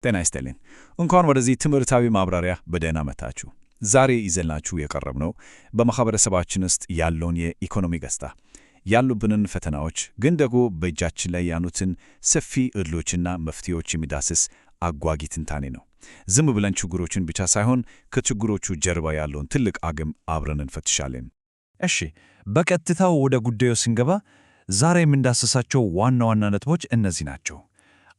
ጤና ይስጥልኝ። እንኳን ወደዚህ ትምህርታዊ ማብራሪያ በደህና መጣችሁ። ዛሬ ይዘንላችሁ የቀረብነው በማህበረሰባችን ውስጥ ያለውን የኢኮኖሚ ገጽታ፣ ያሉብንን ፈተናዎች፣ ግን ደግሞ በእጃችን ላይ ያሉትን ሰፊ ዕድሎችና መፍትሄዎች የሚዳስስ አጓጊ ትንታኔ ነው። ዝም ብለን ችግሮችን ብቻ ሳይሆን ከችግሮቹ ጀርባ ያለውን ትልቅ አቅም አብረን እንፈትሻለን። እሺ፣ በቀጥታው ወደ ጉዳዩ ስንገባ ዛሬ የምንዳስሳቸው ዋና ዋና ነጥቦች እነዚህ ናቸው።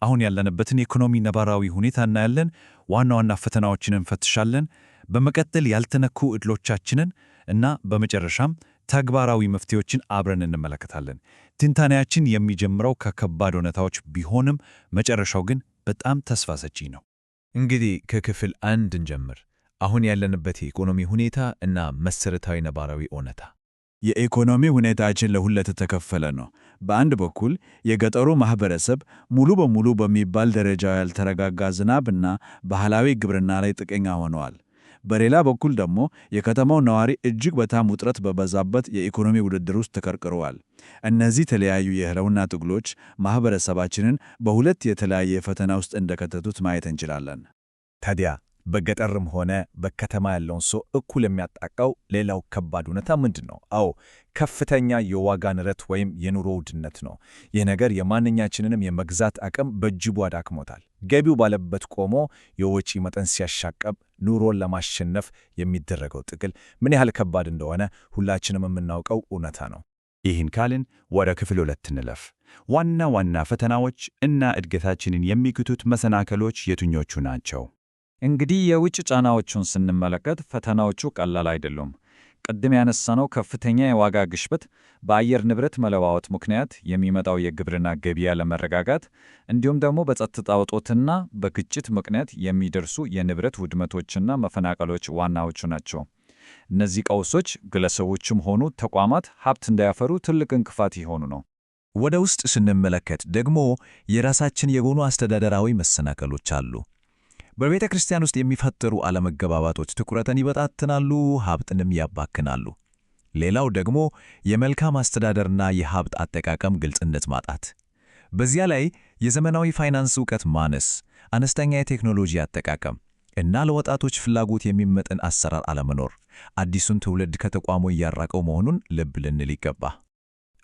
አሁን ያለንበትን የኢኮኖሚ ነባራዊ ሁኔታ እናያለን። ዋና ዋና ፈተናዎችን እንፈትሻለን። በመቀጠል ያልተነኩ ዕድሎቻችንን እና በመጨረሻም ተግባራዊ መፍትሄዎችን አብረን እንመለከታለን። ትንታኔያችን የሚጀምረው ከከባድ እውነታዎች ቢሆንም መጨረሻው ግን በጣም ተስፋ ሰጪ ነው። እንግዲህ ከክፍል 1 እንጀምር። አሁን ያለንበት የኢኮኖሚ ሁኔታ እና መሰረታዊ ነባራዊ እውነታ። የኢኮኖሚ ሁኔታችን ለሁለት የተከፈለ ነው። በአንድ በኩል የገጠሩ ማህበረሰብ ሙሉ በሙሉ በሚባል ደረጃ ያልተረጋጋ ዝናብና ባህላዊ ግብርና ላይ ጥገኛ ሆነዋል። በሌላ በኩል ደግሞ የከተማው ነዋሪ እጅግ በጣም ውጥረት በበዛበት የኢኮኖሚ ውድድር ውስጥ ተቀርቅረዋል። እነዚህ የተለያዩ የህልውና ትግሎች ማህበረሰባችንን በሁለት የተለያየ ፈተና ውስጥ እንደከተቱት ማየት እንችላለን። ታዲያ በገጠርም ሆነ በከተማ ያለውን ሰው እኩል የሚያጣቃው ሌላው ከባድ እውነታ ምንድን ነው? አዎ፣ ከፍተኛ የዋጋ ንረት ወይም የኑሮ ውድነት ነው። ይህ ነገር የማንኛችንንም የመግዛት አቅም በእጅጉ አዳክሞታል። ገቢው ባለበት ቆሞ የወጪ መጠን ሲያሻቀብ ኑሮን ለማሸነፍ የሚደረገው ትግል ምን ያህል ከባድ እንደሆነ ሁላችንም የምናውቀው እውነታ ነው። ይህን ካልን ወደ ክፍል 2 እንለፍ። ዋና ዋና ፈተናዎች እና እድገታችንን የሚግቱት መሰናክሎች የትኞቹ ናቸው? እንግዲህ የውጭ ጫናዎቹን ስንመለከት ፈተናዎቹ ቀላል አይደሉም። ቅድም ያነሳነው ከፍተኛ የዋጋ ግሽበት፣ በአየር ንብረት መለዋወጥ ምክንያት የሚመጣው የግብርና ገቢ አለመረጋጋት፣ እንዲሁም ደግሞ በጸጥታ እጦትና በግጭት ምክንያት የሚደርሱ የንብረት ውድመቶችና መፈናቀሎች ዋናዎቹ ናቸው። እነዚህ ቀውሶች ግለሰቦችም ሆኑ ተቋማት ሀብት እንዳያፈሩ ትልቅ እንቅፋት የሆኑ ነው። ወደ ውስጥ ስንመለከት ደግሞ የራሳችን የሆኑ አስተዳደራዊ መሰናክሎች አሉ። በቤተ ክርስቲያን ውስጥ የሚፈጠሩ አለመግባባቶች ትኩረትን ይበታትናሉ፣ ሀብትንም ያባክናሉ። ሌላው ደግሞ የመልካም አስተዳደርና የሀብት አጠቃቀም ግልጽነት ማጣት። በዚያ ላይ የዘመናዊ ፋይናንስ ዕውቀት ማነስ፣ አነስተኛ የቴክኖሎጂ አጠቃቀም እና ለወጣቶች ፍላጎት የሚመጥን አሰራር አለመኖር አዲሱን ትውልድ ከተቋሙ እያራቀው መሆኑን ልብ ልንል ይገባ።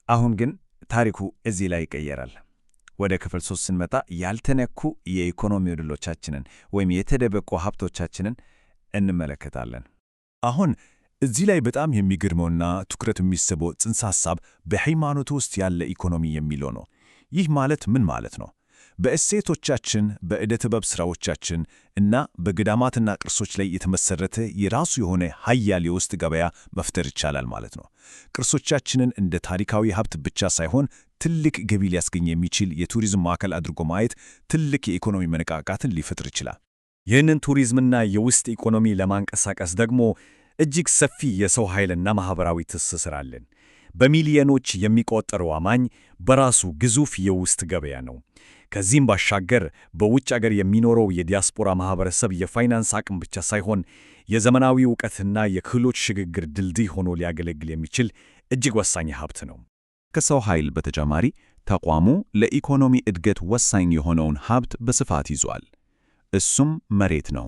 አሁን ግን ታሪኩ እዚህ ላይ ይቀየራል። ወደ ክፍል 3 ስንመጣ ያልተነኩ የኢኮኖሚ ዕድሎቻችንን ወይም የተደበቁ ሀብቶቻችንን እንመለከታለን። አሁን እዚህ ላይ በጣም የሚገርመውና ትኩረት የሚስበው ጽንሰ ሐሳብ በሃይማኖት ውስጥ ያለ ኢኮኖሚ የሚለው ነው። ይህ ማለት ምን ማለት ነው? በእሴቶቻችን፣ በዕደ ጥበብ ሥራዎቻችን እና በገዳማትና ቅርሶች ላይ የተመሠረተ የራሱ የሆነ ኃያል የውስጥ ገበያ መፍጠር ይቻላል ማለት ነው። ቅርሶቻችንን እንደ ታሪካዊ ሀብት ብቻ ሳይሆን ትልቅ ገቢ ሊያስገኝ የሚችል የቱሪዝም ማዕከል አድርጎ ማየት ትልቅ የኢኮኖሚ መነቃቃትን ሊፈጥር ይችላል። ይህንን ቱሪዝምና የውስጥ ኢኮኖሚ ለማንቀሳቀስ ደግሞ እጅግ ሰፊ የሰው ኃይልና ማኅበራዊ ትስስር አለን። በሚሊዮኖች የሚቆጠረው አማኝ በራሱ ግዙፍ የውስጥ ገበያ ነው። ከዚህም ባሻገር በውጭ አገር የሚኖረው የዲያስፖራ ማኅበረሰብ የፋይናንስ አቅም ብቻ ሳይሆን የዘመናዊ ዕውቀትና የክህሎት ሽግግር ድልድይ ሆኖ ሊያገለግል የሚችል እጅግ ወሳኝ ሀብት ነው። ከሰው ኃይል በተጨማሪ ተቋሙ ለኢኮኖሚ እድገት ወሳኝ የሆነውን ሀብት በስፋት ይዟል። እሱም መሬት ነው።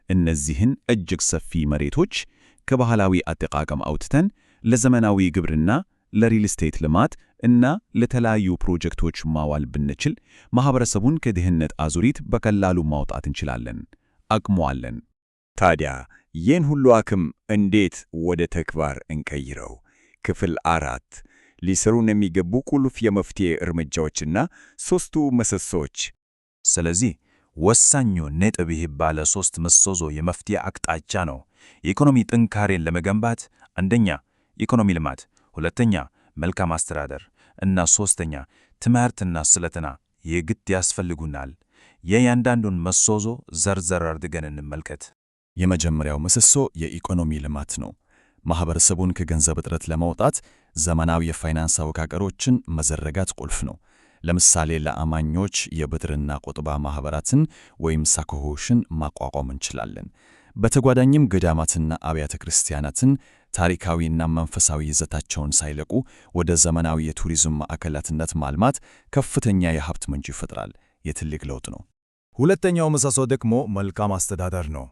እነዚህን እጅግ ሰፊ መሬቶች ከባህላዊ አጠቃቀም አውጥተን ለዘመናዊ ግብርና፣ ለሪል ስቴት ልማት እና ለተለያዩ ፕሮጀክቶች ማዋል ብንችል ማህበረሰቡን ከድህነት አዙሪት በቀላሉ ማውጣት እንችላለን። አቅሙ አለን። ታዲያ ይህን ሁሉ አቅም እንዴት ወደ ተግባር እንቀይረው? ክፍል 4 ሊሰሩን የሚገቡ ቁልፍ የመፍትሄ እርምጃዎችና 3ቱ ምሰሶዎች። ስለዚህ ወሳኙ ነጥብ ይህ ባለ 3 ምሰሶ የመፍትሄ አቅጣጫ ነው። የኢኮኖሚ ጥንካሬን ለመገንባት አንደኛ ኢኮኖሚ ልማት፣ ሁለተኛ መልካም አስተዳደር እና ሶስተኛ ትምህርትና ስልጠና የግድ ያስፈልጉናል። የእያንዳንዱን ምሰሶ ዘርዘር አድርገን እንመልከት። የመጀመሪያው ምሰሶ የኢኮኖሚ ልማት ነው። ማህበረሰቡን ከገንዘብ እጥረት ለማውጣት ዘመናዊ የፋይናንስ አወቃቀሮችን መዘርጋት ቁልፍ ነው። ለምሳሌ ለአማኞች የብድርና ቁጠባ ማህበራትን ወይም ሳኮሆሽን ማቋቋም እንችላለን። በተጓዳኝም ገዳማትና አብያተ ክርስቲያናትን ታሪካዊና መንፈሳዊ ይዘታቸውን ሳይለቁ ወደ ዘመናዊ የቱሪዝም ማዕከላትነት ማልማት ከፍተኛ የሀብት ምንጭ ይፈጥራል። የትልቅ ለውጥ ነው። ሁለተኛው ምሰሶ ደግሞ መልካም አስተዳደር ነው።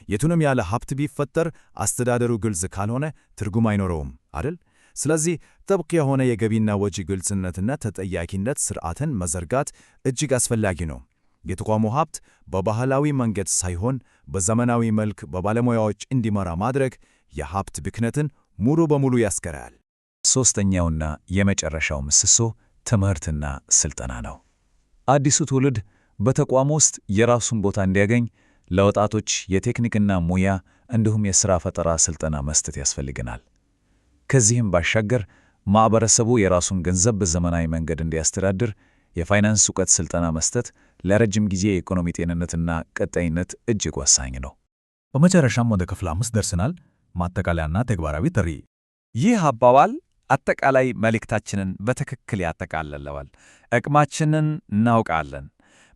የቱንም ያለ ሀብት ቢፈጠር አስተዳደሩ ግልጽ ካልሆነ ትርጉም አይኖረውም አይደል? ስለዚህ ጥብቅ የሆነ የገቢና ወጪ ግልጽነትና ተጠያቂነት ሥርዓትን መዘርጋት እጅግ አስፈላጊ ነው። የተቋሙ ሀብት በባህላዊ መንገድ ሳይሆን በዘመናዊ መልክ በባለሙያዎች እንዲመራ ማድረግ የሀብት ብክነትን ሙሉ በሙሉ ያስቀራል። ሦስተኛውና የመጨረሻው ምሰሶ ትምህርትና ሥልጠና ነው። አዲሱ ትውልድ በተቋም ውስጥ የራሱን ቦታ እንዲያገኝ ለወጣቶች የቴክኒክና ሙያ እንዲሁም የሥራ ፈጠራ ሥልጠና መስጠት ያስፈልገናል። ከዚህም ባሻገር ማኅበረሰቡ የራሱን ገንዘብ በዘመናዊ መንገድ እንዲያስተዳድር የፋይናንስ ዕውቀት ሥልጠና መስጠት ለረጅም ጊዜ የኢኮኖሚ ጤንነትና ቀጣይነት እጅግ ወሳኝ ነው። በመጨረሻም ወደ ክፍል 5 ደርሰናል። ማጠቃለያና ተግባራዊ ጥሪ። ይህ አባባል አጠቃላይ መልእክታችንን በትክክል ያጠቃልለዋል። አቅማችንን እናውቃለን።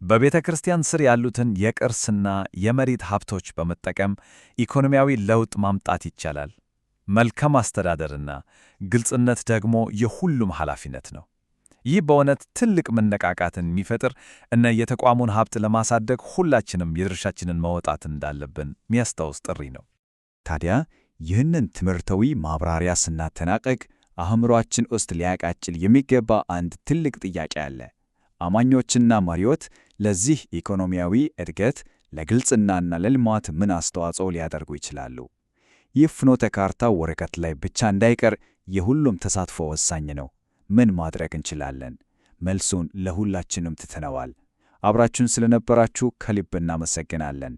በቤተ ክርስቲያን ስር ያሉትን የቅርስና የመሬት ሀብቶች በመጠቀም ኢኮኖሚያዊ ለውጥ ማምጣት ይቻላል። መልካም አስተዳደርና ግልጽነት ደግሞ የሁሉም ኃላፊነት ነው። ይህ በእውነት ትልቅ መነቃቃትን የሚፈጥር እና የተቋሙን ሀብት ለማሳደግ ሁላችንም የድርሻችንን መወጣት እንዳለብን የሚያስታውስ ጥሪ ነው። ታዲያ ይህንን ትምህርታዊ ማብራሪያ ስናጠናቀቅ አእምሮአችን ውስጥ ሊያቃጭል የሚገባ አንድ ትልቅ ጥያቄ አለ። አማኞችና መሪዎች ለዚህ ኢኮኖሚያዊ እድገት፣ ለግልጽናና ለልማት ምን አስተዋጽኦ ሊያደርጉ ይችላሉ? ይህ ፍኖተ ካርታ ወረቀት ላይ ብቻ እንዳይቀር የሁሉም ተሳትፎ ወሳኝ ነው። ምን ማድረግ እንችላለን? መልሱን ለሁላችንም ትተነዋል። አብራችሁን ስለነበራችሁ ከልብ እናመሰግናለን።